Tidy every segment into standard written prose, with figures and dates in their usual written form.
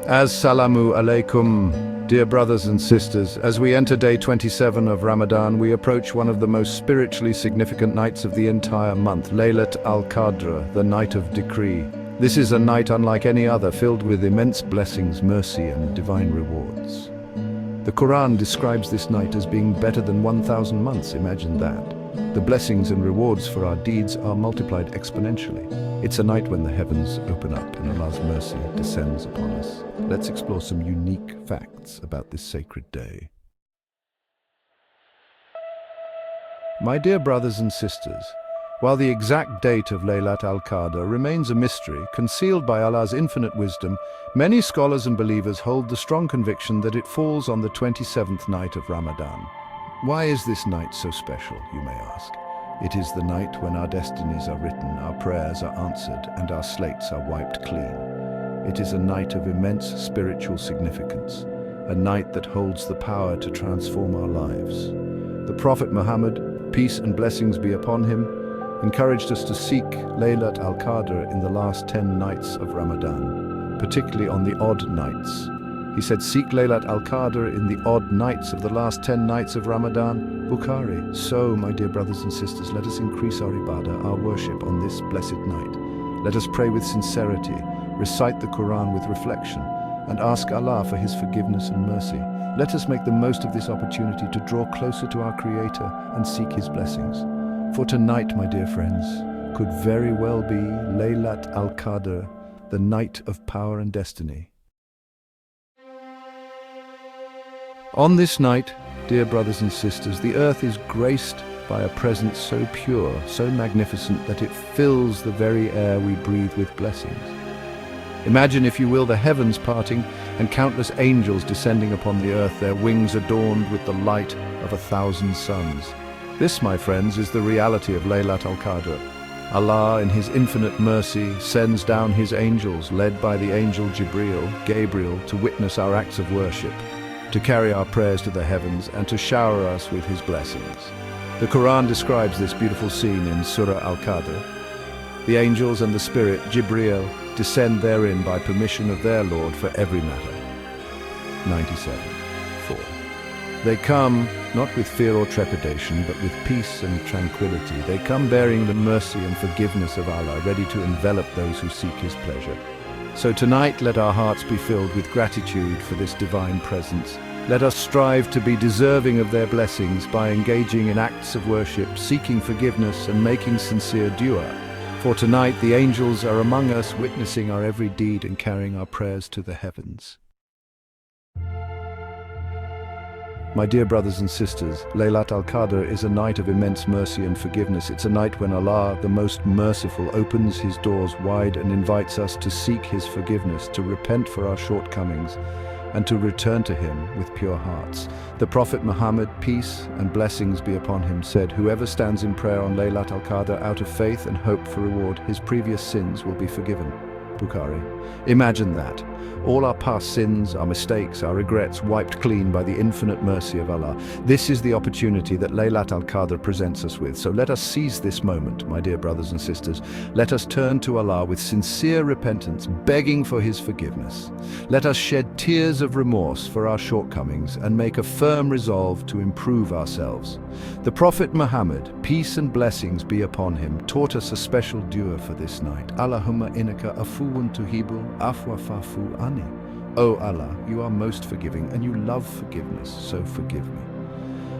Assalamu alaikum, dear brothers and sisters. As we enter day 27 of Ramadan, we approach one of the most spiritually significant nights of the entire month, laylatul-qadr, the night of decree. This is a night unlike any other, filled with immense blessings, mercy, and divine rewards. The Quran describes this night as being better than 1,000 months. Imagine that. The blessings and rewards for our deeds are multiplied exponentially. It's a night when the heavens open up and Allah's mercy descends upon us. Let's explore some unique facts about this sacred day. My dear brothers and sisters, while the exact date of laylatul-qadr remains a mystery, concealed by Allah's infinite wisdom, many scholars and believers hold the strong conviction that it falls on the 27th night of Ramadan. Why is this night so special, you may ask? It is the night when our destinies are written, our prayers are answered, and our slates are wiped clean. It is a night of immense spiritual significance, a night that holds the power to transform our lives. The Prophet Muhammad, peace and blessings be upon him, encouraged us to seek laylatul-qadr in the last 10 nights of Ramadan, particularly on the odd nights. He said, seek laylatul-qadr in the odd nights of the last 10 nights of Ramadan. Bukhari. So, my dear brothers and sisters, let us increase our ibadah, our worship on this blessed night. Let us pray with sincerity, recite the Quran with reflection, and ask Allah for His forgiveness and mercy. Let us make the most of this opportunity to draw closer to our Creator and seek His blessings. For tonight, my dear friends, could very well be laylatul-qadr, the night of power and destiny. On this night, dear brothers and sisters, the earth is graced by a presence so pure, so magnificent, that it fills the very air we breathe with blessings. Imagine, if you will, the heavens parting and countless angels descending upon the earth, their wings adorned with the light of 1,000 suns. This, my friends, is the reality of laylatul-qadr. Allah, in His infinite mercy, sends down His angels, led by the angel Gabriel, to witness our acts of worship, to carry our prayers to the heavens, and to shower us with His blessings. The Quran describes this beautiful scene in Surah Al-Qadr. The angels and the Spirit, Jibreel, descend therein by permission of their Lord for every matter. 97:4. They come not with fear or trepidation, but with peace and tranquility. They come bearing the mercy and forgiveness of Allah, ready to envelop those who seek His pleasure. So tonight, let our hearts be filled with gratitude for this divine presence. Let us strive to be deserving of their blessings by engaging in acts of worship, seeking forgiveness, and making sincere dua. For tonight, the angels are among us, witnessing our every deed and carrying our prayers to the heavens. My dear brothers and sisters, laylatul-qadr is a night of immense mercy and forgiveness. It's a night when Allah, the most merciful, opens His doors wide and invites us to seek His forgiveness, to repent for our shortcomings, and to return to Him with pure hearts. The Prophet Muhammad, peace and blessings be upon him, said, whoever stands in prayer on laylatul-qadr out of faith and hope for reward, his previous sins will be forgiven. Bukhari. Imagine that. All our past sins, our mistakes, our regrets wiped clean by the infinite mercy of Allah. This is the opportunity that laylatul-qadr presents us with. So let us seize this moment, my dear brothers and sisters. Let us turn to Allah with sincere repentance, begging for His forgiveness. Let us shed tears of remorse for our shortcomings and make a firm resolve to improve ourselves. The Prophet Muhammad, peace and blessings be upon him, taught us a special dua for this night. Allahumma innaka afuwun tuhibbul afwa fa'fu anni. O Allah, you are most forgiving and you love forgiveness, so forgive me.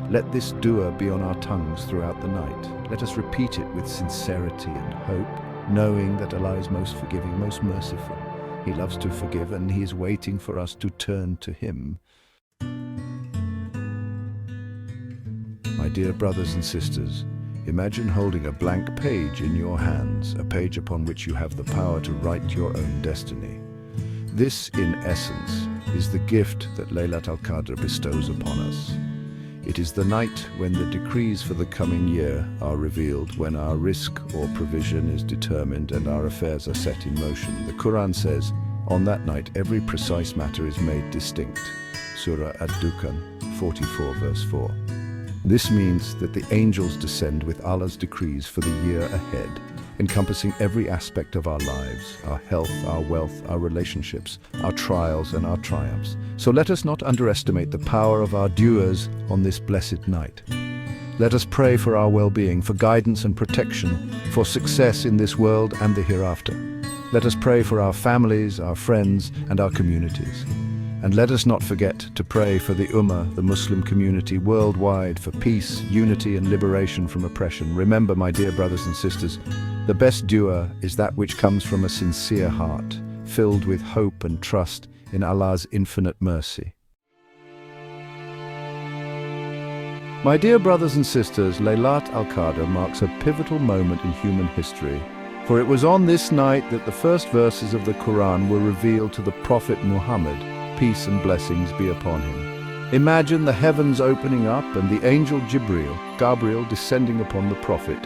Let this dua be on our tongues throughout the night. Let us repeat it with sincerity and hope, knowing that Allah is most forgiving, most merciful. He loves to forgive, and He is waiting for us to turn to Him. My dear brothers and sisters, imagine holding a blank page in your hands, a page upon which you have the power to write your own destiny. This, in essence, is the gift that laylatul-qadr bestows upon us. It is the night when the decrees for the coming year are revealed, when our risk or provision is determined and our affairs are set in motion. The Quran says, on that night every precise matter is made distinct. Surah Ad-Dukhan 44:4. This means that the angels descend with Allah's decrees for the year ahead, encompassing every aspect of our lives, our health, our wealth, our relationships, our trials and our triumphs. So let us not underestimate the power of our du'as on this blessed night. Let us pray for our well-being, for guidance and protection, for success in this world and the hereafter. Let us pray for our families, our friends, and our communities. And let us not forget to pray for the Ummah, the Muslim community worldwide, for peace, unity, and liberation from oppression. Remember, my dear brothers and sisters, the best dua is that which comes from a sincere heart, filled with hope and trust in Allah's infinite mercy. My dear brothers and sisters, Laylatul-Qadr marks a pivotal moment in human history, for it was on this night that the first verses of the Quran were revealed to the Prophet Muhammad, peace and blessings be upon him. Imagine the heavens opening up and the angel Gabriel descending upon the Prophet,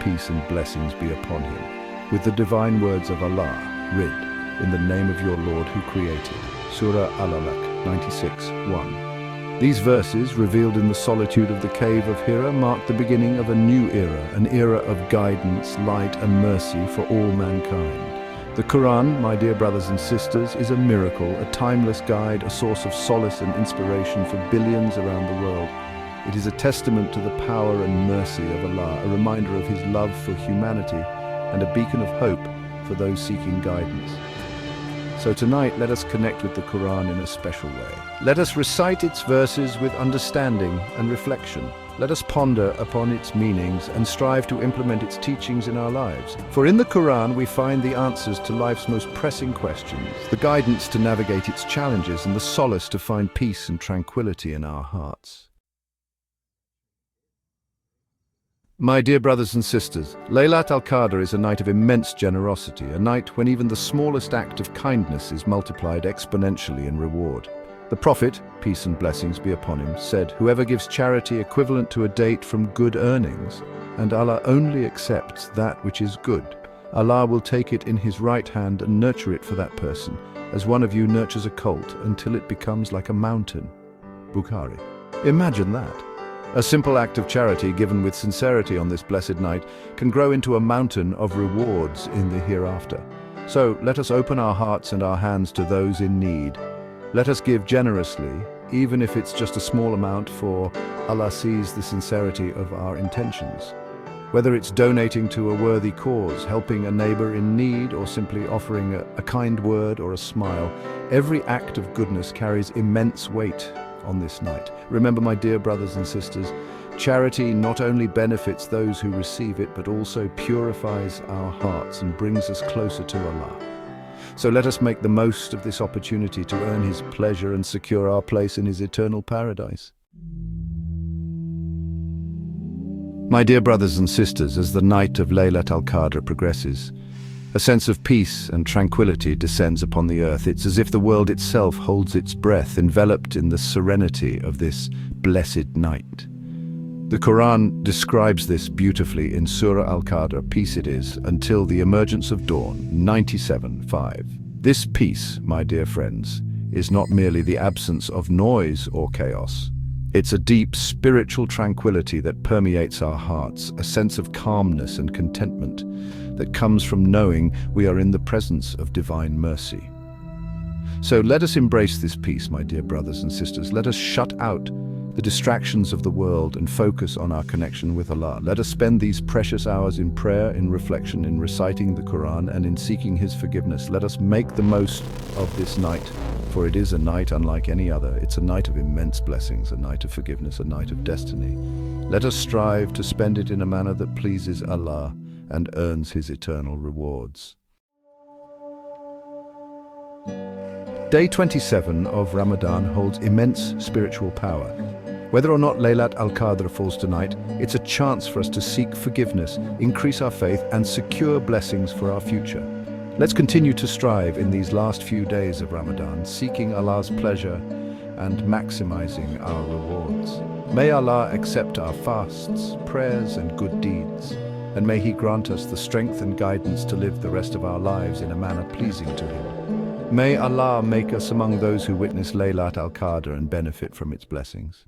peace and blessings be upon him, with the divine words of Allah, read, in the name of your Lord who created. Surah Al-Alaq 96:1. These verses, revealed in the solitude of the cave of Hira, mark the beginning of a new era, an era of guidance, light and mercy for all mankind. The Quran, my dear brothers and sisters, is a miracle, a timeless guide, a source of solace and inspiration for billions around the world. It is a testament to the power and mercy of Allah, a reminder of His love for humanity, and a beacon of hope for those seeking guidance. So tonight, let us connect with the Quran in a special way. Let us recite its verses with understanding and reflection. Let us ponder upon its meanings and strive to implement its teachings in our lives. For in the Quran we find the answers to life's most pressing questions, the guidance to navigate its challenges, and the solace to find peace and tranquility in our hearts. My dear brothers and sisters, Laylatul-Qadr is a night of immense generosity, a night when even the smallest act of kindness is multiplied exponentially in reward. The Prophet, peace and blessings be upon him, said, "Whoever gives charity equivalent to a date from good earnings, and Allah only accepts that which is good, Allah will take it in His right hand and nurture it for that person, as one of you nurtures a colt until it becomes like a mountain." Bukhari. Imagine that. A simple act of charity given with sincerity on this blessed night can grow into a mountain of rewards in the hereafter. So let us open our hearts and our hands to those in need. Let us give generously, even if it's just a small amount, for Allah sees the sincerity of our intentions. Whether it's donating to a worthy cause, helping a neighbor in need, or simply offering a kind word or a smile, every act of goodness carries immense weight on this night. Remember, my dear brothers and sisters, charity not only benefits those who receive it, but also purifies our hearts and brings us closer to Allah. So let us make the most of this opportunity to earn His pleasure and secure our place in His eternal paradise. My dear brothers and sisters, as the night of Laylatul-Qadr progresses, a sense of peace and tranquility descends upon the earth. It's as if the world itself holds its breath, enveloped in the serenity of this blessed night. The Quran describes this beautifully in Surah Al-Qadr, peace it is, until the emergence of dawn, 97:5. This peace, my dear friends, is not merely the absence of noise or chaos. It's a deep spiritual tranquility that permeates our hearts, a sense of calmness and contentment that comes from knowing we are in the presence of divine mercy. So let us embrace this peace, my dear brothers and sisters. Let us shut out the distractions of the world and focus on our connection with Allah. Let us spend these precious hours in prayer, in reflection, in reciting the Quran, and in seeking His forgiveness. Let us make the most of this night, for it is a night unlike any other. It's a night of immense blessings, a night of forgiveness, a night of destiny. Let us strive to spend it in a manner that pleases Allah and earns His eternal rewards. Day 27 of Ramadan holds immense spiritual power. Whether or not Laylatul-Qadr falls tonight, it's a chance for us to seek forgiveness, increase our faith, and secure blessings for our future. Let's continue to strive in these last few days of Ramadan, seeking Allah's pleasure and maximizing our rewards. May Allah accept our fasts, prayers, and good deeds, and may He grant us the strength and guidance to live the rest of our lives in a manner pleasing to Him. May Allah make us among those who witness Laylatul-Qadr and benefit from its blessings.